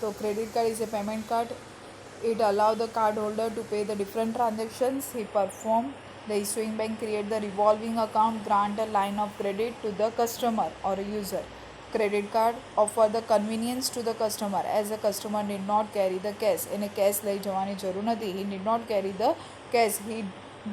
तो credit card is a payment card. It allows the cardholder to pay the different transactions he performed. The issuing bank create the revolving account, grant a line of credit to the customer or a user. Credit card offer the convenience to the customer as the customer need not carry the cash. એને cash લઈ જવાની જરૂર નથી. He need not carry the cash. He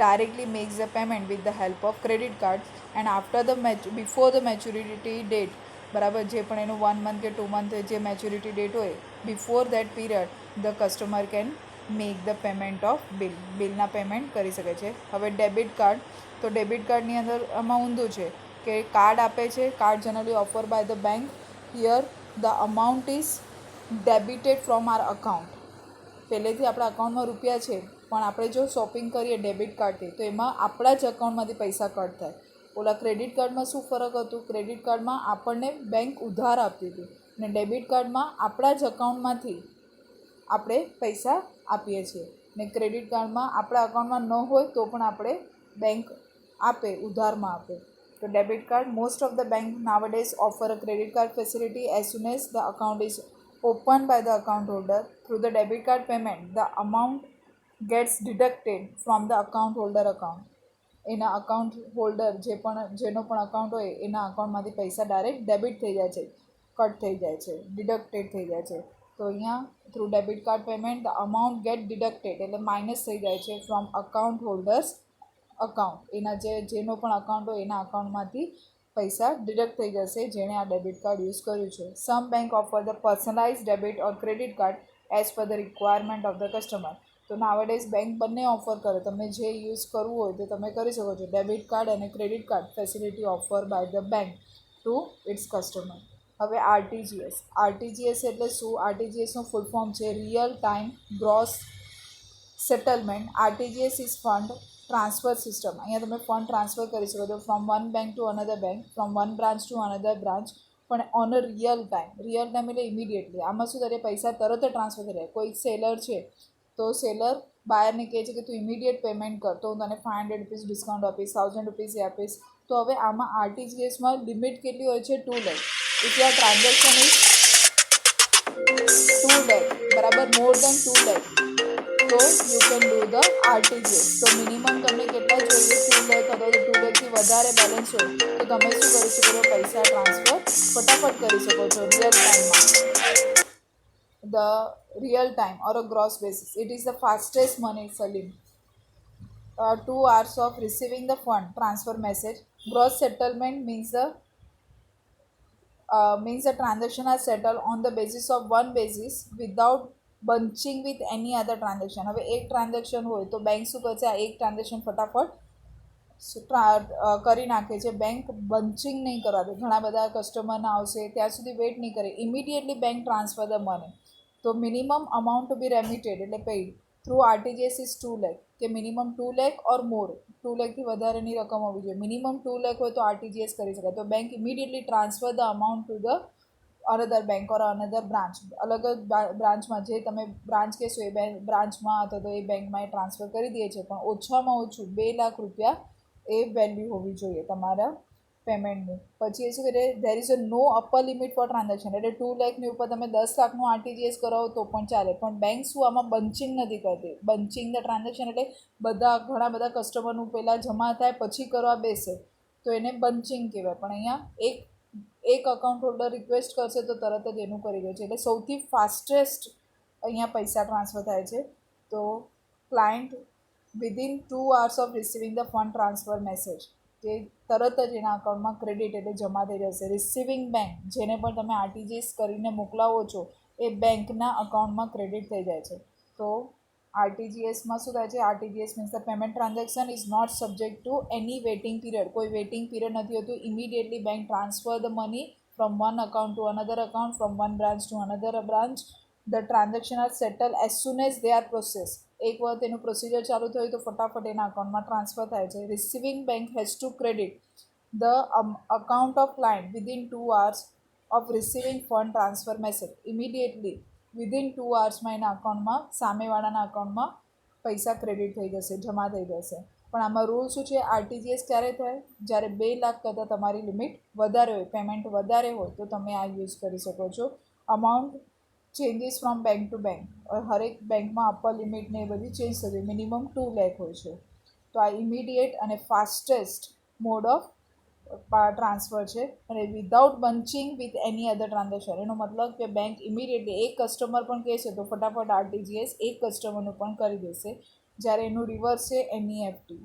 directly makes the payment with the help of credit card. And after the before the maturity date, બરાબર જે પણ એનું 1 month કે 2 month જે મેચ્યુરિટી ડેટ હોય before that period the customer can make the payment of બિલના payment કરી શકે છે. હવે ડેબિટ કાર્ડ, તો ડેબિટ કાર્ડની અંદર આમાં ઊંધું છે કે કાર્ડ આપે છે, card generally offer by the bank. Here the amount is debited from our account. પહેલેથી આપણા અકાઉન્ટમાં રૂપિયા છે, પણ આપણે જો શોપિંગ કરીએ ડેબિટ કાર્ડથી તો એમાં આપણા જ અકાઉન્ટમાંથી પૈસા કટ થાય. ઓલા ક્રેડિટ કાર્ડમાં શું ફરક હતું? ક્રેડિટ કાર્ડમાં આપણને બેંક ઉધાર આપતી હતી અને ડેબિટ કાર્ડમાં આપણા જ અકાઉન્ટમાંથી આપણે પૈસા આપીએ છીએ. ને ક્રેડિટ કાર્ડમાં આપણા અકાઉન્ટમાં ન હોય તો પણ આપણે બેંક આપે, ઉધારમાં આપે. તો debit card, most of the bank nowadays offer a credit card facility as soon as the account is opened by the account holder. Through the debit card payment, the amount gets deducted from the account holder account. એના account holder જેનો પણ account હોય એના અકાઉન્ટમાંથી પૈસા direct debit થઈ જાય છે, cut થઈ જાય છે, ડિડક્ટેડ થઈ જાય છે. તો અહીંયા through debit card payment the amount get deducted એટલે માઇનસ થઈ જાય છે ફ્રોમ અકાઉન્ટ હોલ્ડર્સ અકાઉન્ટ. એના જેનો પણ અકાઉન્ટ હોય એના અકાઉન્ટમાંથી પૈસા ડિડક્ટ થઈ જશે જેણે આ ડેબિટ કાર્ડ યુઝ કર્યું છે. Some bank offer the personalise debit or credit card as per the requirement of the customer. તો નાવડેઝ બેંક બંને ઓફર કરે, તમને જે યુઝ કરવું હોય તો તમે કરી શકો છો. ડેબિટ કાર્ડ અને credit card facility offer by the bank to its customer. હવે આરટીજીએસ. આરટીજીએસ એટલે શું? આરટીજીએસનું ફૂલ ફોર્મ છે real time gross settlement. RTGS is fund transfer system. અહીંયા તમે ફંડ ટ્રાન્સફર કરી શકો છો from one bank to another bank, from one branch to another branch, પણ on a real time. Real time એટલે immediately. આમાં શું કરે? પૈસા તરત જ ટ્રાન્સફર થઈ જાય. કોઈ સેલર છે તો સેલર બાયરને કહે છે કે તું ઇમિડિયેટ પેમેન્ટ કર, તો હું તને 500 રૂપીસ ડિસ્કાઉન્ટ આપીશ, 1000 રૂપીસ આપીશ. તો હવે આમાં આરટીજીએસમાં લિમિટ કેટલી હોય છે? 2 lakh. If your transaction is 2 lakh, બરાબર, મોર દેન 2 lakh, તો you can do the RTGS. તો મિનિમમ તમને કેટલા જોઈએ? 2 લાખ અથવા તો 2 લાખથી વધારે બેલેન્સ હોય તો તમે શું કરી શકો છો? પૈસા ટ્રાન્સફર ફટાફટ કરી શકો છો રિયલ ટાઈમમાં. The real time or a gross basis, it is the fastest money selling. 2 hours of receiving the fund transfer message. Gross settlement means the transaction are settled on the basis of one basis without bunching with any other transaction. હવે એક transaction હોય તો bank શું કરશે? આ એક transaction ફટાફટ કરી નાખે છે. બેંક બંચિંગ નહીં કરવા દે. ઘણા બધા કસ્ટમરના આવશે ત્યાં સુધી વેઇટ નહીં કરે, immediately bank transfer the money. તો મિનિમમ અમાઉન્ટ ટુ બી રેમિટેડ એટલે paid through RTGS is 2 lakh, કે મિનિમમ 2 લાખ ઓર મોર. 2 લાખથી વધારેની રકમ હોવી જોઈએ. મિનિમમ 2 લાખ હોય તો આરટીજીએસ કરી શકાય. તો bank immediately transfer the amount to the another bank or another branch. અલગ જ બ્રાન્ચમાં જે તમે બ્રાન્ચ કહેશો એ બ્રાન્ચમાં અથવા તો એ બેંકમાં એ ટ્રાન્સફર કરી દે છે, પણ ઓછામાં ઓછું 2 લાખ રૂપિયા એ વેલ્યુ હોવી જોઈએ તમારા પેમેન્ટની. પછી એ શું કરે? There is a no upper limit for transaction. એટલે 2 લાખની ઉપર તમે 10 લાખનું આરટીજીએસ કરાવો તો પણ ચાલે, પણ બેંક શું આમાં બંચિંગ નથી કરતી. બંચિંગ ધ ટ્રાન્ઝેક્શન એટલે ઘણા બધા કસ્ટમરનું પહેલાં જમા થાય પછી કરવા બેસે તો એને બંચિંગ કહેવાય. પણ અહીંયા એક અકાઉન્ટ હોલ્ડર રિક્વેસ્ટ કરશે તો તરત જ એનું કરી દે છે. એટલે સૌથી ફાસ્ટેસ્ટ અહીંયા પૈસા ટ્રાન્સફર થાય છે. તો client within 2 hours of receiving the fund transfer message, કે તરત જ એના અકાઉન્ટમાં ક્રેડિટ એટલે જમા થઈ જશે. રિસીવિંગ બેંક, જેને પણ તમે આરટીજીએસ કરીને મોકલાવો છો એ બેંકના અકાઉન્ટમાં ક્રેડિટ થઈ જાય છે. તો આરટીજીએસમાં શું થાય છે? RTGS means the payment transaction is not subject to any waiting period. કોઈ વેઇટિંગ પીરિયડ નથી હોતું. Immediately bank transfer the money from one account to another account, from one branch to another branch. The transaction are settle as soon as they are process. એક વખત એનું procedure ચાલુ થયું તો ફટાફટ એના અકાઉન્ટમાં ટ્રાન્સફર થાય છે. Receiving bank has to credit the account of client within 2 hours of receiving fund transfer message. Immediately within 2 hoursમાં એના અકાઉન્ટમાં, સામેવાળાના અકાઉન્ટમાં પૈસા ક્રેડિટ થઈ જશે, જમા થઈ જશે. પણ આમાં રૂલ શું છે? આરટીજીએસ ક્યારે થાય? જ્યારે 2 લાખ કરતાં તમારી લિમિટ વધારે હોય, પેમેન્ટ વધારે હોય તો તમે આ યુઝ કરી શકો છો. Amount changes from bank to bank. હરેક બેંકમાં અપર લિમિટ ને એ બધી ચેન્જ થતી, મિનિમમ 2 લાખ હોય છે. તો આ ઇમિડિયેટ અને ફાસ્ટેસ્ટ મોડ ઓફ ટ્રાન્સફર છે, અને without bunching with any other transaction. એનો મતલબ કે બેંક ઇમિડિયેટલી એક કસ્ટમર પણ કહેશે તો ફટાફટ આરટીજીએસ એક કસ્ટમરનું પણ કરી દેશે, જ્યારે એનું રિવર્સ છે એનઈએફટી.